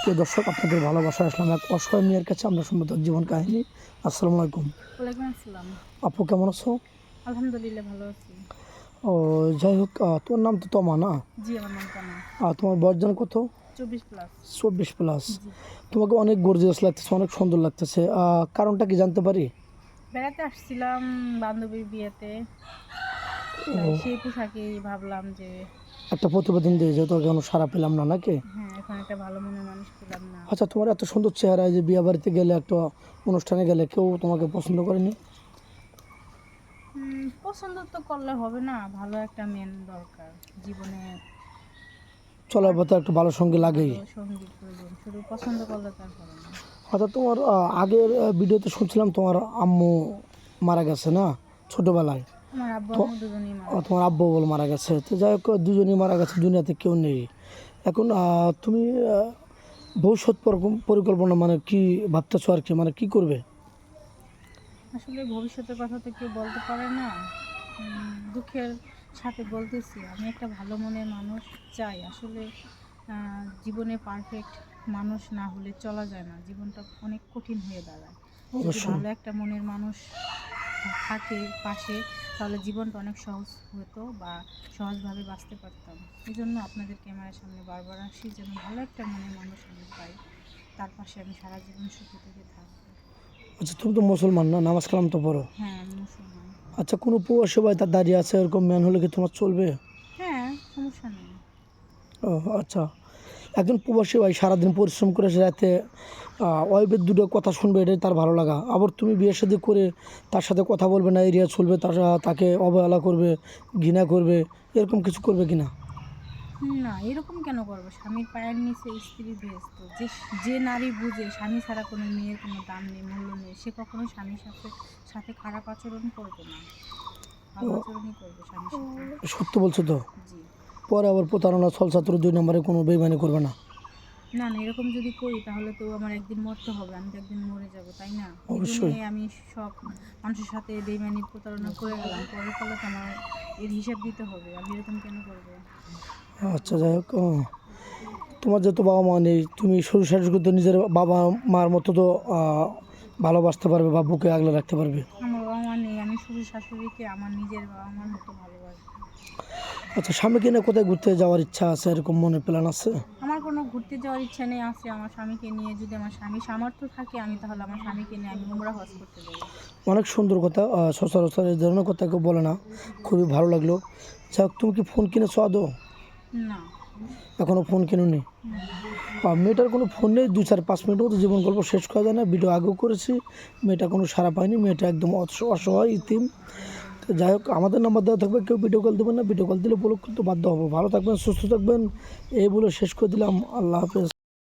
প্রিয় দর্শক, আপনাদের ভালোবাসা আসলাম এক অসহায় মেয়ের কাছে। আমরা শুনবো তার জীবন কাহিনী। আসসালামু আলাইকুম। ওয়ালাইকুম আসসালাম। আপু, কেমন আছো? আলহামদুলিল্লাহ ভালো আছি। ও, যাই হোক, তোমার নাম তো তমা না? জি, আমার নাম তামা। তোমার বয়স জানো কত? 24+। 24+। জি। তোমাকে অনেক গর্জিয়াস লাগতেছে, অনেক সুন্দর লাগতেছে। কারণটা কি জানতে পারি? বেড়াতে আসছিলাম বান্ধবীর বিয়েতে, তাই ও, সেই পোশাকেই ভাবলাম যে একটা প্রতিবেদন দিয়ে যেহেতু কোনো সাড়া পেলাম না নাকি? হ্যাঁ, এখন একটা ভালো মনের মানুষ পেলাম না। আচ্ছা, তোমার এত সুন্দর চেহারা, যে বিয়ে বাড়িতে গেলে, একটা অনুষ্ঠানে গেলে কেউ তোমাকে পছন্দ করেনি? পছন্দ তো করলে হবে না, ভালো একটা মেন দরকার জীবনে। চলার পথে একটু ভালো সঙ্গী লাগেই। ভালো সঙ্গীর প্রয়োজন, শুধু পছন্দ করলে তার হবে না। আচ্ছা, তোমার আগের ভিডিওতে শুনছিলাম তোমার আম্মু মারা গেছে না, ছোটোবেলায়? আমার আব্বু তো আম্মু দুজনেই মারা তোমার গেছে। আব্বু বল মারা গেছে, তো যাই হোক, দুজনেই মারা গেছে, দুনিয়াতে কেউ নেই এখন। তুমি ভবিষ্যৎ পরিকল্পনা মানে কি ভাবতেছো আর কি, মানে কি করবে? আসলে ভবিষ্যতের কথা তো কেউ বলতে পারে না। দুঃখের সাথে বলতেছি, আমি একটা ভালো মনের মানুষ চাই। আসলে জীবনে পারফেক্ট মানুষ না হলে চলা যায় না, জীবনটা অনেক কঠিন হয়ে দাঁড়ায়। যদি অবশ্যই। ভালো একটা মনের মানুষ থাকে পাশে, তাহলে জীবনটা অনেক সহজ হতো বা সহজভাবে বাঁচতে পারতাম। এই জন্য আপনাদের ক্যামেরার সামনে বারবার আসি, যেন ভালো একটা মনের মানুষ আমি পাই, তার পাশে আমি সারা জীবন সুখে থেকে থাকবো। আচ্ছা, তুমি তো মুসলমান না, নামাজ কালাম তো পড়ো? হ্যাঁ, আমি মুসলমান। আচ্ছা, কোনো প্রবাসী ভাই তার দাঁড়িয়ে আছে, এরকম ম্যান হলে কি তোমার চলবে? হ্যাঁ, সমস্যা নেই। ও, আচ্ছা। একজন প্রবাসী ভাই সারাদিন পরিশ্রম করে সে রাতে ওয়াইফের দুটো কথা শুনবে, এটাই তার ভালো লাগা। আবার তুমি বিয়ে শাদী করে তার সাথে কথা বলবে না, এরিয়া চলবে, তাকে অবহেলা করবে, ঘৃণা করবে, এরকম কিছু করবে কি না? না, এরকম কেন করবো? স্বামীর পায়ের নিচে স্ত্রী বেহেশত। যে যে নারী বুঝে স্বামী ছাড়া কোনো মেয়ের কোনো দাম নেই, মূল্য নেই, সে কখনো স্বামীর সাথে সাথে খারাপ আচরণ করবে না, ভালো আচরণই করবে স্বামীর সাথে। সত্য বলছো তো? জি। পরে আবার প্রতারণা, ছলচাতুর, 2 নম্বরে কোনো বেইমানি করবে না? না না, এরকম যদি করি তাহলে তো আমার একদিন মরতে হবে, আমি তো একদিন মরে যাব, তাই না? এই অবশ্যই। দুনিয়ায় আমি সব মানুষের সাথে বেইমানি প্রতারণা করে গেলাম, পরের কালে তো আমার এর হিসাব দিতে হবে। আমি এরকম কেন করবো? আচ্ছা, যাই হোক, তোমার যেহেতু বাবা মা নেই, তুমি শ্বশুর শাশুড়িকে তো নিজের বাবা মার মতো তো ভালোবাসতে পারবে বা বুকে আগলে রাখতে পারবে। আমার বাবা মা নেই, আমি শ্বশুর শাশুড়িকে আমার নিজের বাবা মার মতো ভালোবাসি। আচ্ছা, স্বামীকে নিয়ে কোথায় ঘুরতে যাওয়ার ইচ্ছা আছে, এরকম মনে প্ল্যান আছে? আমার কোনো ঘুরতে যাওয়ার ইচ্ছা নেই, আছে আমার স্বামীকে নিয়ে। যদি আমার স্বামী সামর্থ্য থাকে, আমি তাহলে আমার স্বামীকে নিয়ে আমি উমরা হজ করতে যাবো। অনেক সুন্দর কথা, সচরাচর এই ধরনের কথা কেউ বলে না, খুবই ভালো লাগলো। যাই হোক, তুমি কি ফোন কিনেছো আদৌ? না। এখনও ফোন কিনুনি? মেয়েটার কোনো ফোন নেই, 2-4-5 মিনিট মতো জীবন গল্প শেষ করা যায় না। ভিডিও আগেও করেছি, মেয়েটা কোনো সাড়া পায়নি, মেয়েটা একদম অসহায় ইতিম। তো যাই হোক, আমাদের নাম্বার দেওয়া থাকবে, কেউ ভিডিও কল দেবেন না, ভিডিও কল দিলে ব্লক করতে বাধ্য হবো। ভালো থাকবেন, সুস্থ থাকবেন, এই বলে শেষ করে দিলাম। আল্লাহ হাফেজ।